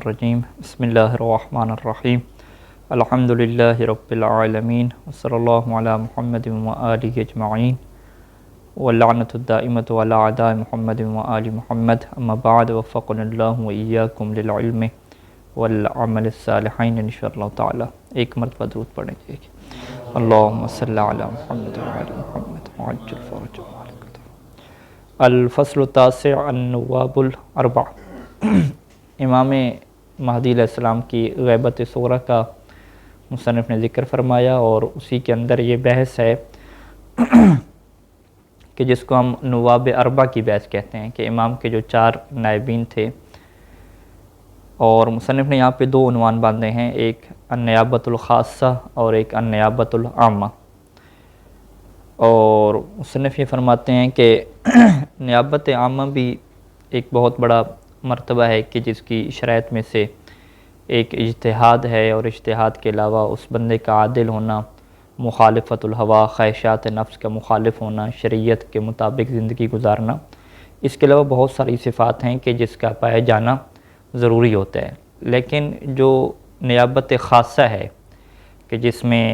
الرجیم بسم اللہ الرحمن الرحیم الحمدللہ رب العالمین وصلی اللہ علی محمد وآلہ اجمعین واللعنۃ الدائمۃ علی اعداء محمد وآل محمد اما بعد وفقنا اللہ وإیاکم للعلم والعمل الصالحین انشاءاللہ تعالی۔ ایک مرتبہ درود پڑھیں گے، اللہم صلی علی محمد وآل محمد وعجل فرجهم۔ الفصل التاسع النواب الاربع۔ امام مہدی علیہ السلام کی غیبت صغریٰ کا مصنف نے ذکر فرمایا، اور اسی کے اندر یہ بحث ہے کہ جس کو ہم نواب اربع کی بحث کہتے ہیں، کہ امام کے جو 4 نائبین تھے، اور مصنف نے یہاں پہ 2 عنوان باندھے ہیں، ایک النیابۃ الخاصہ اور ایک النیابۃ العامہ۔ اور مصنف یہ فرماتے ہیں کہ نیابت عامہ بھی ایک بہت بڑا مرتبہ ہے کہ جس کی شرائط میں سے ایک اجتہاد ہے، اور اجتہاد کے علاوہ اس بندے کا عادل ہونا، مخالفت الہوا، خواہشات نفس کا مخالف ہونا، شریعت کے مطابق زندگی گزارنا۔ اس کے علاوہ بہت ساری صفات ہیں کہ جس کا پائے جانا ضروری ہوتا ہے۔ لیکن جو نیابت خاصہ ہے کہ جس میں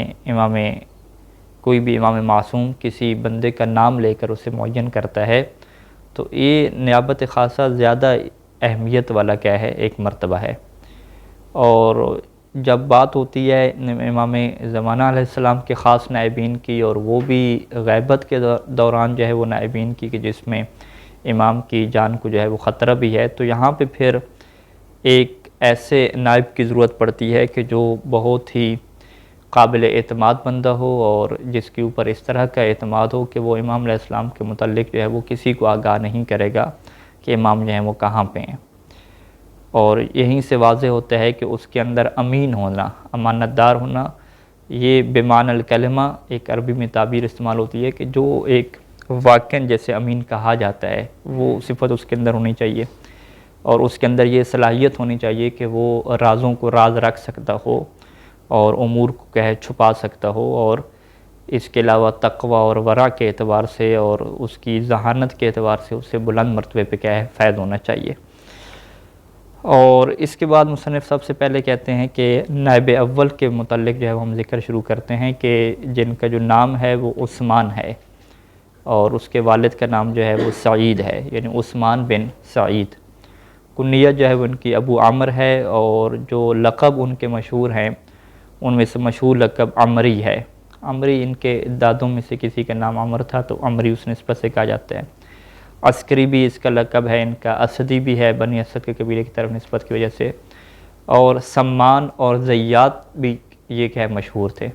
کوئی بھی امام معصوم کسی بندے کا نام لے کر اسے معین کرتا ہے، تو یہ نیابت خاصہ زیادہ اہمیت والا کیا ہے، ایک مرتبہ ہے۔ اور جب بات ہوتی ہے امام زمانہ علیہ السلام کے خاص نائبین کی، اور وہ بھی غیبت کے دوران جو ہے وہ نائبین کی، کہ جس میں امام کی جان کو جو ہے وہ خطرہ بھی ہے، تو یہاں پہ پھر ایک ایسے نائب کی ضرورت پڑتی ہے کہ جو بہت ہی قابل اعتماد بندہ ہو، اور جس کے اوپر اس طرح کا اعتماد ہو کہ وہ امام علیہ السلام کے متعلق جو ہے وہ کسی کو آگاہ نہیں کرے گا کہ امام جو ہیں وہ کہاں پہ ہیں۔ اور یہیں سے واضح ہوتا ہے کہ اس کے اندر امین ہونا، امانت دار ہونا، یہ بمعنی الکلمہ ایک عربی میں تعبیر استعمال ہوتی ہے کہ جو ایک واقعاً جیسے امین کہا جاتا ہے، وہ صفت اس کے اندر ہونی چاہیے، اور اس کے اندر یہ صلاحیت ہونی چاہیے کہ وہ رازوں کو راز رکھ سکتا ہو، اور امور کو چھپا سکتا ہو، اور اس کے علاوہ تقوی اور ورع کے اعتبار سے اور اس کی ذہانت کے اعتبار سے اسے بلند مرتبے پہ فیض ہونا چاہیے۔ اور اس کے بعد مصنف سب سے پہلے کہتے ہیں کہ نائب اول کے متعلق جو ہے ہم ذکر شروع کرتے ہیں، کہ جن کا جو نام ہے وہ عثمان ہے، اور اس کے والد کا نام جو ہے وہ سعید ہے، یعنی عثمان بن سعید۔ کنیت جو ہے وہ ان کی ابو عمر ہے، اور جو لقب ان کے مشہور ہیں ان میں سے مشہور لقب عمری ہے۔ عمری ان کے دادوں میں سے کسی کا نام عمر تھا، تو عمری اس نسبت سے کہا جاتا ہے۔ عسکری بھی اس کا لقب ہے ان کا، اسدی بھی ہے، بنی اسد کے قبیلے کی طرف نسبت کی وجہ سے، اور سمان اور زیات بھی یہ مشہور تھے۔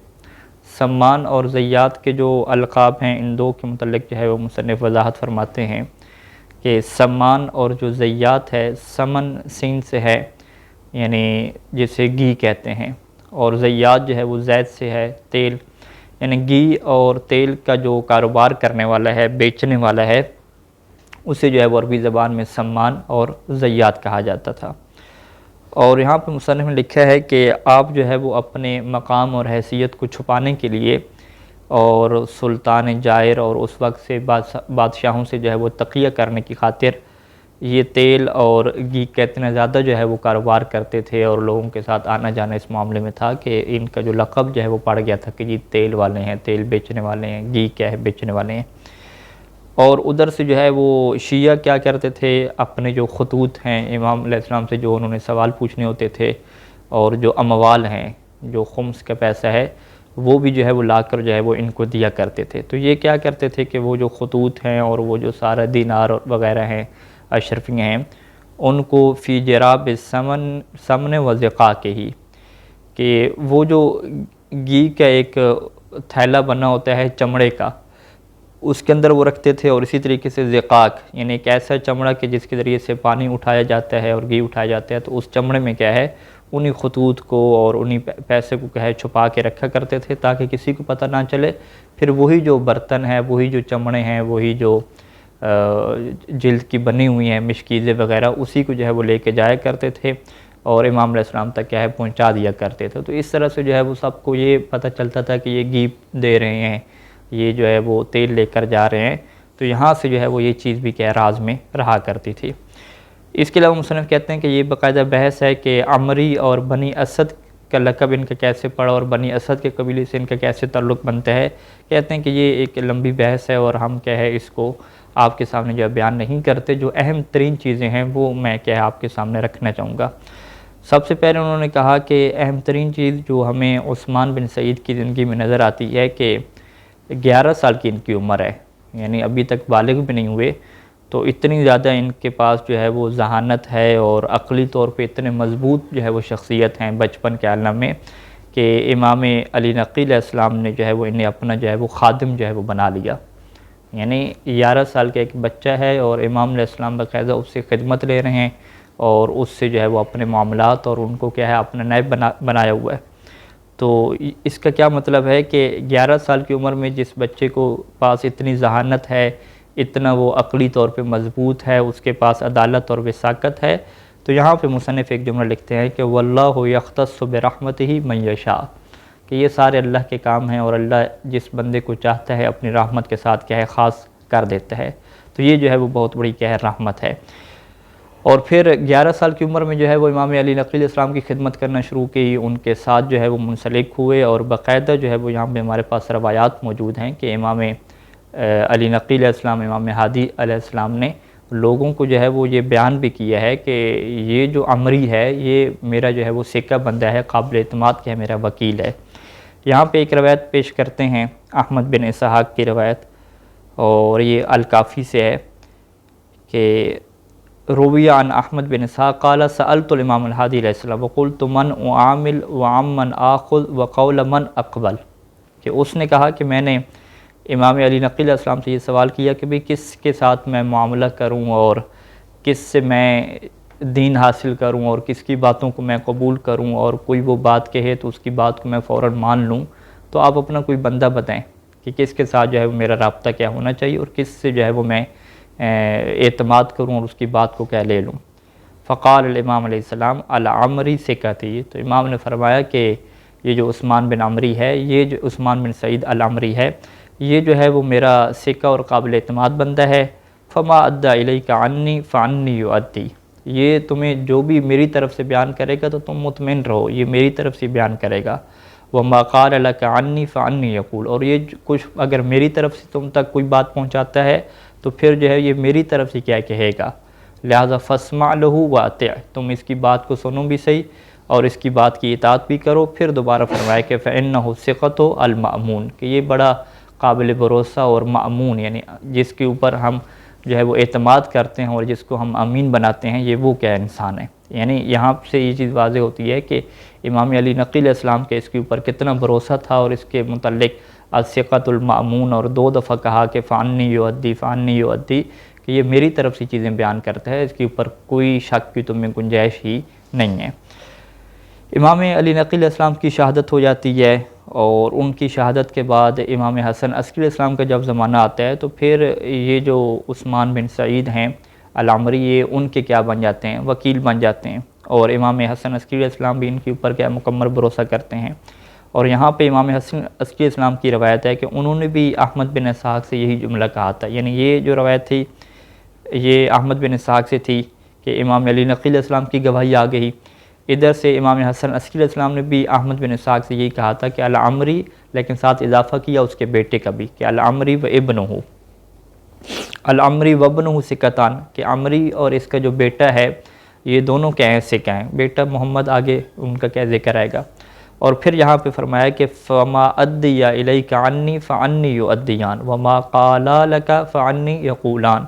سمان اور زیات کے جو القاب ہیں، ان 2 کے متعلق جو ہے وہ مصنف وضاحت فرماتے ہیں کہ سمان اور جو زیات ہے، سمن سین سے ہے، یعنی جسے گھی کہتے ہیں، اور زیات جو ہے وہ زید سے ہے، تیل، یعنی گھی اور تیل کا جو کاروبار کرنے والا ہے، بیچنے والا ہے، اسے جو ہے وہ عربی زبان میں سمان اور زیات کہا جاتا تھا۔ اور یہاں پہ مصنف نے لکھا ہے کہ آپ جو ہے وہ اپنے مقام اور حیثیت کو چھپانے کے لیے، اور سلطان جائر اور اس وقت سے بادشاہوں سے جو ہے وہ تقیہ کرنے کی خاطر یہ تیل اور گھی کا اتنا زیادہ جو ہے وہ کاروبار کرتے تھے، اور لوگوں کے ساتھ آنا جانا اس معاملے میں تھا کہ ان کا جو لقب جو ہے وہ پڑ گیا تھا کہ جی تیل والے ہیں، تیل بیچنے والے ہیں، گھی کیا ہے بیچنے والے ہیں۔ اور ادھر سے جو ہے وہ شیعہ کیا کرتے تھے، اپنے جو خطوط ہیں امام علیہ السلام سے جو انہوں نے سوال پوچھنے ہوتے تھے، اور جو اموال ہیں، جو خمس کا پیسہ ہے، وہ بھی جو ہے وہ لا کر جو ہے وہ ان کو دیا کرتے تھے۔ تو یہ کیا کرتے تھے کہ وہ جو خطوط ہیں اور وہ جو سارا دینار وغیرہ ہیں، اشرفیاں ہیں، ان کو فی جراب سمن و زقاء کے ہی، کہ وہ جو گھی کا ایک تھیلا بنا ہوتا ہے چمڑے کا، اس کے اندر وہ رکھتے تھے، اور اسی طریقے سے زقاق، یعنی ایک ایسا چمڑا کہ جس کے ذریعے سے پانی اٹھایا جاتا ہے اور گھی اٹھایا جاتا ہے، تو اس چمڑے میں کیا ہے، انہی خطوط کو اور انہی پیسے کو چھپا کے رکھا کرتے تھے تاکہ کسی کو پتہ نہ چلے۔ پھر وہی جو برتن ہے، وہی جو چمڑے ہیں، وہی جو جلد کی بنی ہوئی ہیں مشکیزیں وغیرہ، اسی کو جو ہے وہ لے کے جایا کرتے تھے، اور امام علیہ السلام تک پہنچا دیا کرتے تھے۔ تو اس طرح سے جو ہے وہ سب کو یہ پتہ چلتا تھا کہ یہ گھی دے رہے ہیں، یہ جو ہے وہ تیل لے کر جا رہے ہیں، تو یہاں سے جو ہے وہ یہ چیز بھی راز میں رہا کرتی تھی۔ اس کے علاوہ مصنف کہتے ہیں کہ یہ باقاعدہ بحث ہے کہ عمری اور بنی اسد کا لقب ان کا کیسے پڑا اور بنی اسد کے قبیلے سے ان کا کیسے تعلق بنتا ہے. کہتے ہیں کہ یہ ایک لمبی بحث ہے اور ہم کیا ہے اس کو آپ کے سامنے جو بیان نہیں کرتے. جو اہم ترین چیزیں ہیں وہ میں کیا ہے آپ کے سامنے رکھنا چاہوں گا. سب سے پہلے انہوں نے کہا کہ اہم ترین چیز جو ہمیں عثمان بن سعید کی زندگی میں نظر آتی ہے کہ 11 سال کی ان کی عمر ہے، یعنی ابھی تک بالغ بھی نہیں ہوئے، تو اتنی زیادہ ان کے پاس جو ہے وہ ذہانت ہے اور عقلی طور پہ اتنے مضبوط جو ہے وہ شخصیت ہیں بچپن کے عالم میں کہ امام علی نقی علیہ السلام نے جو ہے وہ انہیں اپنا جو ہے وہ خادم جو ہے وہ بنا لیا. یعنی 11 سال کا ایک بچہ ہے اور امام علیہ السلام باقاعدہ اس سے خدمت لے رہے ہیں اور اس سے جو ہے وہ اپنے معاملات اور ان کو کیا ہے اپنا نائب بنایا ہوا ہے. تو اس کا کیا مطلب ہے کہ 11 سال کی عمر میں جس بچے کو پاس اتنی ذہانت ہے، اتنا وہ عقلی طور پہ مضبوط ہے، اس کے پاس عدالت اور وساقت ہے، تو یہاں پہ مصنف ایک جملہ لکھتے ہیں کہ واللہ یختص برحمتہ من یشاء، کہ یہ سارے اللہ کے کام ہیں اور اللہ جس بندے کو چاہتا ہے اپنی رحمت کے ساتھ کیا ہے خاص کر دیتا ہے. تو یہ جو ہے وہ بہت بڑی کیا ہے رحمت ہے. اور پھر 11 سال کی عمر میں جو ہے وہ امام علی نقی علیہ السلام کی خدمت کرنا شروع کی، ان کے ساتھ جو ہے وہ منسلک ہوئے اور باقاعدہ جو ہے وہ یہاں پہ ہمارے پاس روایات موجود ہیں کہ امام علی نقی علیہ السلام، امام ہادی علیہ السلام نے لوگوں کو جو ہے وہ یہ بیان بھی کیا ہے کہ یہ جو عمری ہے یہ میرا جو ہے وہ سکہ بندہ ہے، قابل اعتماد کہ ہے، میرا وکیل ہے. یہاں پہ ایک روایت پیش کرتے ہیں احمد بن اسحاق کی روایت، اور یہ الکافی سے ہے کہ روی عن احمد بن اسحاق قال سألت الامام الہادی علیہ السلام وقلت من اعامل وعمن آخذ وقول من اقبل، کہ اس نے کہا کہ میں نے امام علی نقی علیہ السلام سے یہ سوال کیا کہ بھئی کس کے ساتھ میں معاملہ کروں اور کس سے میں دین حاصل کروں اور کس کی باتوں کو میں قبول کروں، اور کوئی وہ بات کہے تو اس کی بات کو میں فوراً مان لوں. تو آپ اپنا کوئی بندہ بتائیں کہ کس کے ساتھ جو ہے میرا رابطہ کیا ہونا چاہیے اور کس سے جو ہے وہ میں اعتماد کروں اور اس کی بات کو کیا لے لوں. فقال الامام علیہ السلام العمری سے کہتی، تو امام نے فرمایا کہ یہ جو عثمان بن عمری ہے، یہ جو عثمان بن سعید العمری ہے، یہ جو ہے وہ میرا سکہ اور قابل اعتماد بندہ ہے. فما ادّی الیک عنی فعنی یؤدی، یہ تمہیں جو بھی میری طرف سے بیان کرے گا تو تم مطمئن رہو، یہ میری طرف سے بیان کرے گا. وما قال لک عنی فعنی یقول، اور یہ کچھ اگر میری طرف سے تم تک کوئی بات پہنچاتا ہے تو پھر جو ہے یہ میری طرف سے کیا کہے گا. لہذا فاسمع لہ واطع، تم اس کی بات کو سنو بھی صحیح اور اس کی بات کی اطاعت بھی کرو. پھر دوبارہ فرمایا کہ فإنہ ثقۃ المأمون، کہ یہ بڑا قابل بھروسہ اور مأمون، یعنی جس کے اوپر ہم جو ہے وہ اعتماد کرتے ہیں اور جس کو ہم امین بناتے ہیں، یہ وہ کیا انسان ہے. یعنی یہاں سے یہ چیز واضح ہوتی ہے کہ امام علی نقی علیہ السلام کے اس کے اوپر کتنا بھروسہ تھا اور اس کے متعلق الثقۃ المأمون، اور 2 دفعہ کہا کہ فعنی یؤدی فعنی یؤدی، کہ یہ میری طرف سے چیزیں بیان کرتا ہے، اس کے اوپر کوئی شک کی تمہیں گنجائش ہی نہیں ہے. امام علی نقی علیہ السلام کی شہادت ہو جاتی ہے اور ان کی شہادت کے بعد امام حسن عسکری علیہ السلام کا جب زمانہ آتا ہے تو پھر یہ جو عثمان بن سعید ہیں العمری، یہ ان کے کیا بن جاتے ہیں، وکیل بن جاتے ہیں. اور امام حسن عسکری علیہ السلام بھی ان کے اوپر کیا مکمل بھروسہ کرتے ہیں. اور یہاں پہ امام حسن عسکری علیہ السلام کی روایت ہے کہ انہوں نے بھی احمد بن اسحاق سے یہی جملہ کہا تھا. یعنی یہ جو روایت تھی یہ احمد بن اسحاق سے تھی کہ امام علی نقی علیہ السلام کی گواہی آ گئی. ادھر سے امام حسن عسکری علیہ السلام نے بھی احمد بن اسحاق سے یہی کہا تھا کہ العمری، لیکن ساتھ اضافہ کیا اس کے بیٹے کا بھی کہ العمری و ابنہ، العمری و ابنہ ثقتان، کہ عمری اور اس کا جو بیٹا ہے یہ دونوں کیا ہیں، سکہ ہیں. بیٹا محمد آگے ان کا کیا ذکر آئے گا. اور پھر یہاں پہ فرمایا کہ فما ادی الیک عنی فعنی یؤدیان وما قالا لک فعنی یقولان،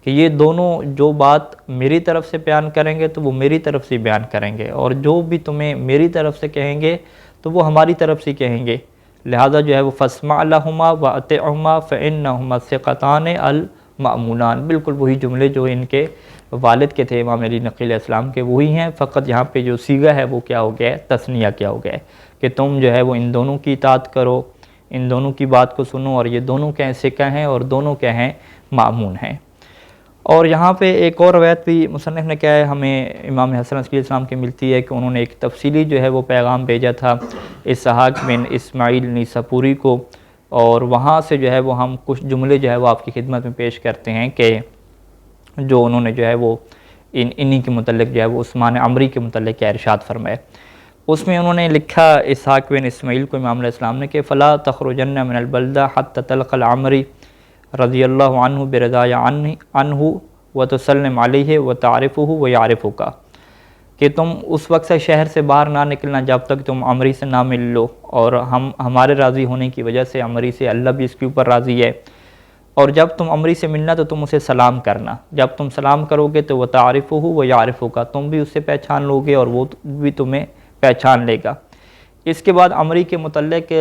کہ یہ دونوں جو بات میری طرف سے بیان کریں گے تو وہ میری طرف سے بیان کریں گے، اور جو بھی تمہیں میری طرف سے کہیں گے تو وہ ہماری طرف سے کہیں گے. لہذا جو ہے وہ فاسمع لہما واطعہما فإنہما ثقتان المأمونان، بالکل وہی جملے جو ان کے والد کے تھے امام علی نقی علیہ السلام کے، وہی ہیں. فقط یہاں پہ جو صیغہ ہے وہ کیا ہو گیا ہے، تثنیہ کیا ہو گیا ہے کہ تم جو ہے وہ ان دونوں کی اطاعت کرو، ان دونوں کی بات کو سنو، اور یہ دونوں کیا ہیں، سکہ ہیں اور دونوں کیا ہیں، مأمون ہیں. اور یہاں پہ ایک اور روایت بھی مصنف نے کیا ہے ہمیں امام حسن عسکری علیہ السلام کی ملتی ہے کہ انہوں نے ایک تفصیلی جو ہے وہ پیغام بھیجا تھا اسحاق بن اسماعیل نیساپوری کو، اور وہاں سے جو ہے وہ ہم کچھ جملے جو ہے وہ آپ کی خدمت میں پیش کرتے ہیں کہ جو انہوں نے جو ہے وہ انہی کے متعلق جو ہے وہ عثمان عمری کے متعلق کیا ارشاد فرمائے۔ اس میں انہوں نے لکھا اسحاق بن اسماعیل کو امام علیہ السلام نے کہ فلا تخرجن من البلدہ حتی تلقى العمری رضی اللہ عنہ برضای عنہ وتسلم علیہ وتعرفہ ویعرفک، کہ تم اس وقت سے شہر سے باہر نہ نکلنا جب تک تم عمری سے نہ مل لو، اور ہمارے راضی ہونے کی وجہ سے عمری سے اللہ بھی اس کے اوپر راضی ہے، اور جب تم عمری سے ملنا تو تم اسے سلام کرنا، جب تم سلام کرو گے تو وتعرفہ ویعرفک، تم بھی اسے پہچان لو گے اور وہ بھی تمہیں پہچان لے گا۔ اس کے بعد عمری کے متعلق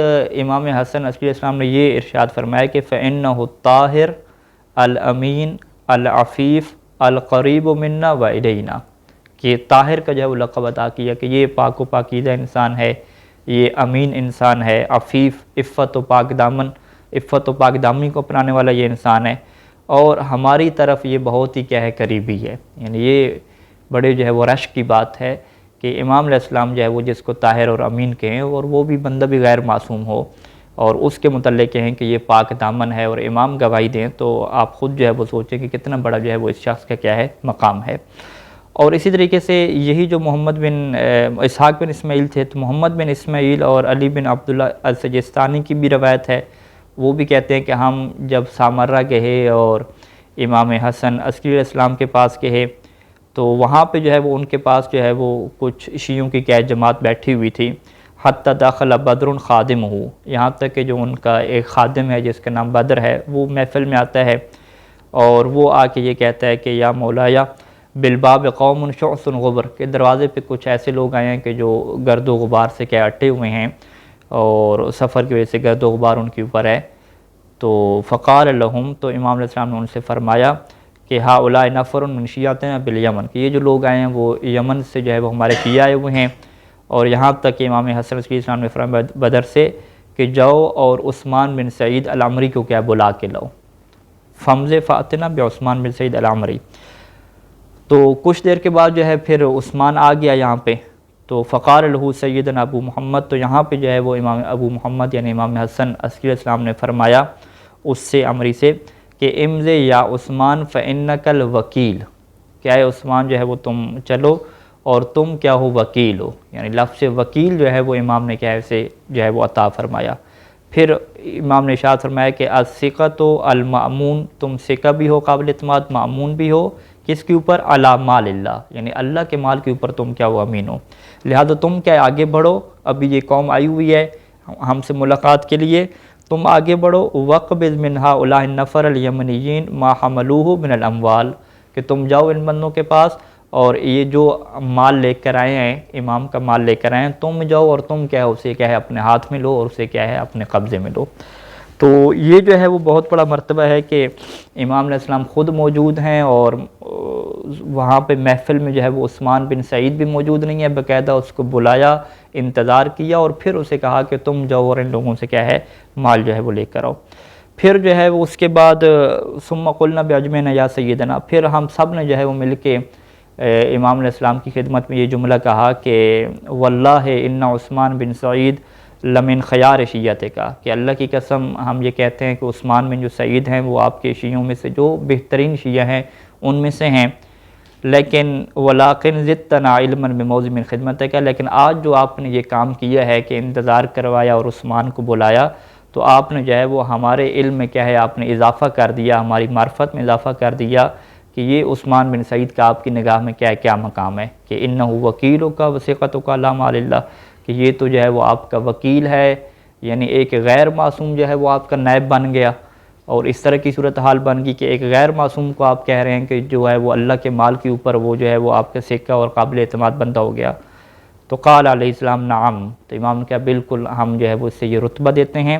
امام حسن عسکری السلام نے یہ ارشاد فرمایا کہ فإنہ الطاہر الامین العفیف القریب منا و الینا، کہ طاہر کا جو ہے وہ لقب عطا کیا کہ یہ پاک و پاکیزہ انسان ہے، یہ امین انسان ہے، عفیف عفت و پاک دامی کو اپنانے والا یہ انسان ہے، اور ہماری طرف یہ بہت ہی کیا ہے قریبی ہے۔ یعنی یہ بڑے جو ہے وہ رشک کی بات ہے کہ امام علیہ السلام جو ہے وہ جس کو طاہر اور امین کہیں، اور وہ بھی بندہ بھی غیر معصوم ہو، اور اس کے متعلق کہیں کہ یہ پاک دامن ہے، اور امام گواہی دیں، تو آپ خود جو ہے وہ سوچیں کہ کتنا بڑا جو ہے وہ اس شخص کا کیا ہے مقام ہے۔ اور اسی طریقے سے یہی جو محمد بن اسحاق بن اسماعیل تھے، تو محمد بن اسماعیل اور علی بن عبداللہ السجستانی کی بھی روایت ہے، وہ بھی کہتے ہیں کہ ہم جب سامرہ گئے اور امام حسن عسکری علیہ السلام کے پاس گئے، تو وہاں پہ جو ہے وہ ان کے پاس جو ہے وہ کچھ شیعوں کی کیا جماعت بیٹھی ہوئی تھی، حتی داخل بدر خادم ہو، یہاں تک کہ جو ان کا ایک خادم ہے جس کا نام بدر ہے، وہ محفل میں آتا ہے اور وہ آ کے یہ کہتا ہے کہ یا مولایا بالباب قوم شعث غبر، کہ دروازے پہ کچھ ایسے لوگ آئے ہیں کہ جو گرد و غبار سے کیا اٹے ہوئے ہیں، اور سفر کی وجہ سے گرد و غبار ان کے اوپر ہے۔ تو فقال لہم، تو امام علیہ السلام نے ان سے فرمایا کہ ہؤلاء نفر من شیعتنا بالیمن، کہ یہ جو لوگ آئے ہیں وہ یمن سے جو ہے وہ ہمارے شیعہ آئے ہوئے ہیں، اور یہاں تک کہ امام حسن عسکری السلام نے فرمایا بدر سے کہ جاؤ اور عثمان بن سعید العمری کو کیا بلا کے لاؤ، فمز فاتنا بعثمان بن سعید العمری۔ تو کچھ دیر کے بعد جو ہے پھر عثمان آ گیا یہاں پہ، تو فقال لہ سیدنا ابو محمد، تو یہاں پہ جو ہے وہ امام ابو محمد یعنی امام حسن عسکری السلام نے فرمایا اس سے عمری سے کہ امز یا عثمان فإنک الوکیل، کیا ہے عثمان جو ہے وہ تم چلو اور تم کیا ہو وکیل ہو، یعنی لفظ وکیل جو ہے وہ امام نے کیا ہے اسے جو ہے وہ عطا فرمایا۔ پھر امام نے ارشاد فرمایا کہ الثقۃ المأمون، تم ثقہ بھی ہو قابل اعتماد، مأمون بھی ہو، کس کے اوپر؟ علی مال اللہ، یعنی اللہ کے مال کے اوپر تم کیا ہو امین ہو، لہذا تم کیا آگے بڑھو، ابھی یہ قوم آئی ہوئی ہے ہم سے ملاقات کے لیے، تم آگے بڑھو، وقبض من ہؤلاء النفر الیمنیین ما حملوہ من الاموال، کہ تم جاؤ ان بندوں کے پاس اور یہ جو مال لے کر آئے ہیں، امام کا مال لے کر آئے ہیں، تم جاؤ اور تم کیا ہے اسے کیا ہے اپنے ہاتھ میں لو اور اسے کیا ہے اپنے قبضے میں لو۔ تو یہ جو ہے وہ بہت بڑا مرتبہ ہے کہ امام علیہ السلام خود موجود ہیں، اور وہاں پہ محفل میں جو ہے وہ عثمان بن سعید بھی موجود نہیں ہے، باقاعدہ اس کو بلایا، انتظار کیا، اور پھر اسے کہا کہ تم جاؤ اور ان لوگوں سے کیا ہے مال جو ہے وہ لے کر آؤ۔ پھر جو ہے وہ اس کے بعد ثم قلنا باجمعنا یا سیدنا، پھر ہم سب نے جو ہے وہ مل کے امام علیہ السلام کی خدمت میں یہ جملہ کہا کہ واللہ ان عثمان بن سعید لمن خیار شیعتک، کہ اللہ کی قسم ہم یہ کہتے ہیں کہ عثمان بن جو سعید ہیں وہ آپ کے شیعوں میں سے جو بہترین شیعہ ہیں ان میں سے ہیں، لیکن ولاکن زدتنا علما بموضع من خدمتک، لیکن آج جو آپ نے یہ کام کیا ہے کہ انتظار کروایا اور عثمان کو بلایا، تو آپ نے جو ہے وہ ہمارے علم میں کیا ہے آپ نے اضافہ کر دیا، ہماری معرفت میں اضافہ کر دیا کہ یہ عثمان بن سعید کا آپ کی نگاہ میں کیا مقام ہے، کہ انہ وکیلک وثقتک علی مال اللہ، کہ یہ تو جو ہے وہ آپ کا وکیل ہے، یعنی ایک غیر معصوم جو ہے وہ آپ کا نائب بن گیا، اور اس طرح کی صورتحال بن گئی کہ ایک غیر معصوم کو آپ کہہ رہے ہیں کہ جو ہے وہ اللہ کے مال کے اوپر وہ جو ہے وہ آپ کا سکہ اور قابل اعتماد بندہ ہو گیا۔ تو قال علیہ السلام نعم، تو امام نے کہا بالکل ہم جو ہے وہ اس سے یہ رتبہ دیتے ہیں،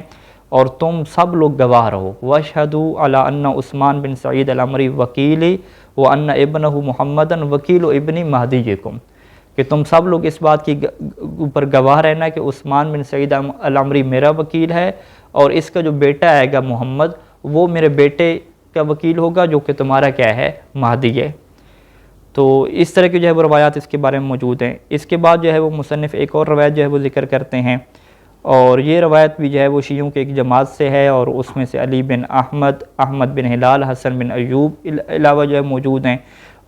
اور تم سب لوگ گواہ رہو، واشہدوا علی ان عثمان بن سعید العمری وکیلی وان ابنہ محمدا وکیل ابن مہدیکم، کہ تم سب لوگ اس بات کی اوپر گواہ رہنا کہ عثمان بن سعید العمری میرا وکیل ہے، اور اس کا جو بیٹا آئے گا محمد وہ میرے بیٹے کا وکیل ہوگا جو کہ تمہارا کیا ہے مہدی ہے۔ تو اس طرح کی جو ہے وہ روایات اس کے بارے میں موجود ہیں۔ اس کے بعد جو ہے وہ مصنف ایک اور روایت جو ہے وہ ذکر کرتے ہیں، اور یہ روایت بھی جو ہے وہ شیعوں کے ایک جماعت سے ہے، اور اس میں سے علی بن احمد، احمد بن ہلال، حسن بن ایوب علاوہ جو ہے موجود ہیں،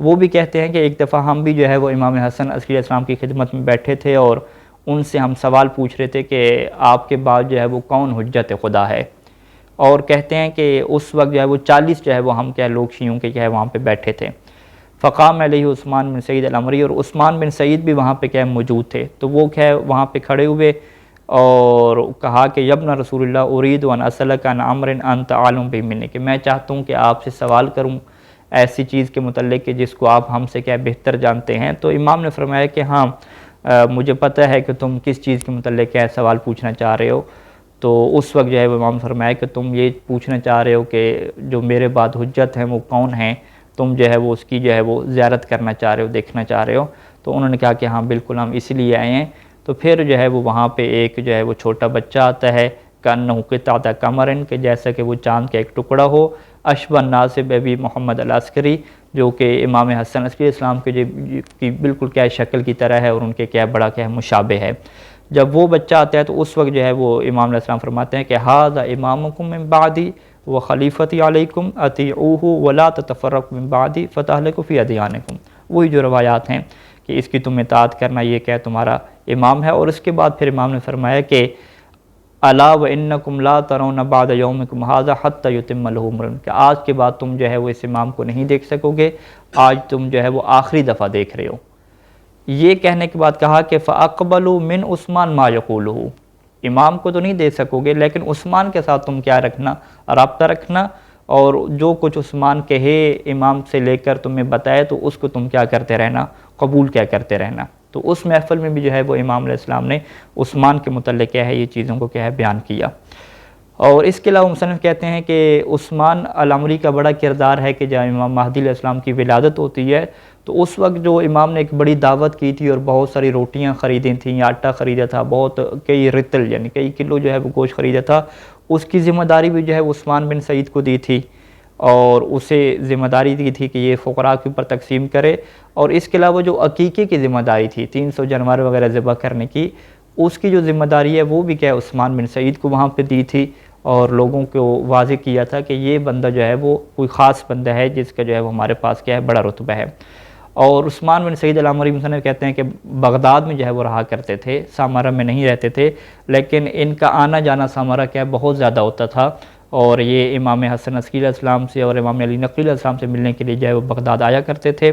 وہ بھی کہتے ہیں کہ ایک دفعہ ہم بھی جو ہے وہ امام حسن عسکری علیہ السلام کی خدمت میں بیٹھے تھے اور ان سے ہم سوال پوچھ رہے تھے کہ آپ کے بعد جو ہے وہ کون حجت خدا ہے، اور کہتے ہیں کہ اس وقت جو ہے وہ 40 جو ہے وہ ہم کیا لوگ شیعوں کے کیا ہے وہاں پہ بیٹھے تھے۔ فقام علیہ عثمان بن سعید العمری، اور عثمان بن سعید بھی وہاں پہ کیا موجود تھے، تو وہ کیا وہاں پہ کھڑے ہوئے اور کہا کہ یبن رسول اللہ ارید ان اسألک عن امر انت عالم بہ منی، کہ میں چاہتا ہوں کہ آپ سے سوال کروں ایسی چیز کے متعلق کہ جس کو آپ ہم سے کیا بہتر جانتے ہیں۔ تو امام نے فرمایا کہ ہاں مجھے پتہ ہے کہ تم کس چیز کے متعلق کیا سوال پوچھنا چاہ رہے ہو۔ تو اس وقت جو ہے وہ امام نے فرمایا کہ تم یہ پوچھنا چاہ رہے ہو کہ جو میرے بعد حجت ہیں وہ کون ہیں، تم جو ہے وہ اس کی جو ہے وہ زیارت کرنا چاہ رہے ہو، دیکھنا چاہ رہے ہو۔ تو انہوں نے کہا کہ ہاں بالکل ہم اس لیے آئے ہیں۔ تو پھر جو ہے وہ وہاں پہ ایک جو ہے وہ چھوٹا بچہ آتا ہے، کأنہ قطعۃ قمر، کہ جیسا کہ وہ چاند کا ایک ٹکڑا ہو، اشبہ الناس بابی محمد العسکری، جو کہ امام حسن عسکری اسلام کے کی بالکل کیا شکل کی طرح ہے اور ان کے کیا بڑا کیا مشابہ ہے۔ جب وہ بچہ آتا ہے تو اس وقت جو ہے وہ امام علیہ السلام فرماتے ہیں کہ ھذا امامکم من بعدی وخلیفتی علیکم اطیعوہ ولا تتفرقوا من بعدی فتہلکوا فی ادیانکم۔ وہی جو روایات ہیں کہ اس کی تم اطاعت کرنا، یہ کیا تمہارا امام ہے۔ اور اس کے بعد پھر امام نے فرمایا کہ الا وانکم لا ترون بعد یومکم ھذا حتی یتم لہ عمرہ، کہ آج کے بعد تم جو ہے وہ اس امام کو نہیں دیکھ سکو گے، آج تم جو ہے وہ آخری دفعہ دیکھ رہے ہو۔ یہ کہنے کے بعد کہا کہ فاقبلوا من عثمان ما یقولہ، امام کو تو نہیں دے سکو گے لیکن عثمان کے ساتھ تم کیا رکھنا، رابطہ رکھنا، اور جو کچھ عثمان کہے امام سے لے کر تمہیں بتائے تو اس کو تم کیا کرتے رہنا، قبول کیا کرتے رہنا۔ تو اس محفل میں بھی جو ہے وہ امام علیہ السلام نے عثمان کے متعلق کیا ہے یہ چیزوں کو کیا ہے بیان کیا۔ اور اس کے علاوہ مصنف کہتے ہیں کہ عثمان العمری کا بڑا کردار ہے کہ جب امام مہدی علیہ السلام کی ولادت ہوتی ہے تو اس وقت جو امام نے ایک بڑی دعوت کی تھی اور بہت ساری روٹیاں خریدی تھیں، آٹا خریدا تھا، بہت کئی رتل یعنی کئی کلو جو ہے وہ گوشت خریدا تھا، اس کی ذمہ داری بھی جو ہے عثمان بن سعید کو دی تھی، اور اسے ذمہ داری دی تھی کہ یہ فقراء کے اوپر تقسیم کرے۔ اور اس کے علاوہ جو عقیقے کی ذمہ داری تھی 300 جانور وغیرہ ذبح کرنے کی، اس کی جو ذمہ داری ہے وہ بھی کیا عثمان بن سعید کو وہاں پہ دی تھی، اور لوگوں کو واضح کیا تھا کہ یہ بندہ جو ہے وہ کوئی خاص بندہ ہے جس کا جو ہے وہ ہمارے پاس کیا ہے بڑا رتبہ ہے۔ اور عثمان بن سعید العمری مصنف کہتے ہیں کہ بغداد میں جو ہے وہ رہا کرتے تھے، سامرہ میں نہیں رہتے تھے، لیکن ان کا آنا جانا سامرہ کیا بہت زیادہ ہوتا تھا، اور یہ امام حسن عسکری علیہ السلام سے اور امام علی نقوی علیہ السلام سے ملنے کے لیے جو ہے وہ بغداد آیا کرتے تھے۔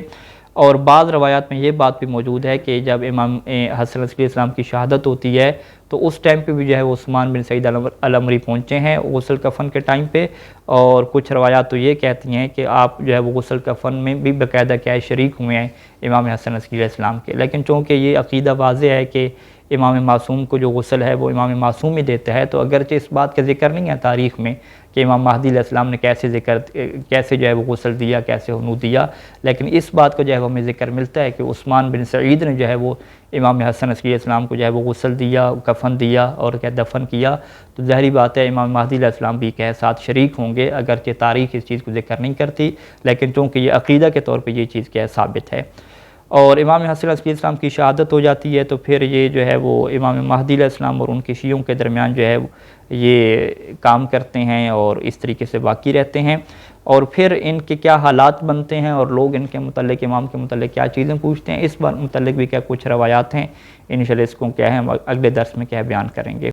اور بعض روایات میں یہ بات بھی موجود ہے کہ جب امام حسن عسکری علیہ السلام کی شہادت ہوتی ہے تو اس ٹائم پہ بھی جو ہے وہ عثمان بن سعید العمری پہنچے ہیں غسل کفن کے ٹائم پہ، اور کچھ روایات تو یہ کہتی ہیں کہ آپ جو ہے وہ غسل کفن میں بھی باقاعدہ کیا ہے شریک ہوئے ہیں امام حسن عسکری علیہ السلام کے۔ لیکن چونکہ یہ عقیدہ واضح ہے کہ امام معصوم کو جو غسل ہے وہ امام معصوم ہی دیتا ہے، تو اگرچہ اس بات کا ذکر نہیں ہے تاریخ میں کہ امام مہدی علیہ السلام نے کیسے جو ہے وہ غسل دیا، کیسے ہنوط دیا، لیکن اس بات کو جو ہے ہمیں ذکر ملتا ہے کہ عثمان بن سعید نے جو ہے وہ امام حسن عسکری علیہ السلام کو جو ہے وہ غسل دیا، کفن دیا اور کیا دفن کیا۔ تو ظاہری بات ہے امام مہدی علیہ السلام بھی کیا ساتھ شریک ہوں گے، اگرچہ تاریخ اس چیز کو ذکر نہیں کرتی، لیکن چونکہ یہ عقیدہ کے طور پہ یہ چیز کیا ثابت ہے۔ اور امام حسن عسکری السلام کی شہادت ہو جاتی ہے تو پھر یہ جو ہے وہ امام مہدی علیہ السلام اور ان کے شیعوں کے درمیان جو ہے یہ کام کرتے ہیں اور اس طریقے سے باقی رہتے ہیں، اور پھر ان کے کیا حالات بنتے ہیں اور لوگ ان کے متعلق امام کے متعلق کیا چیزیں پوچھتے ہیں، اس بات متعلق بھی کیا کچھ روایات ہیں، انشاءاللہ اس کو کیا ہے ہم اگلے درس میں کیا بیان کریں گے۔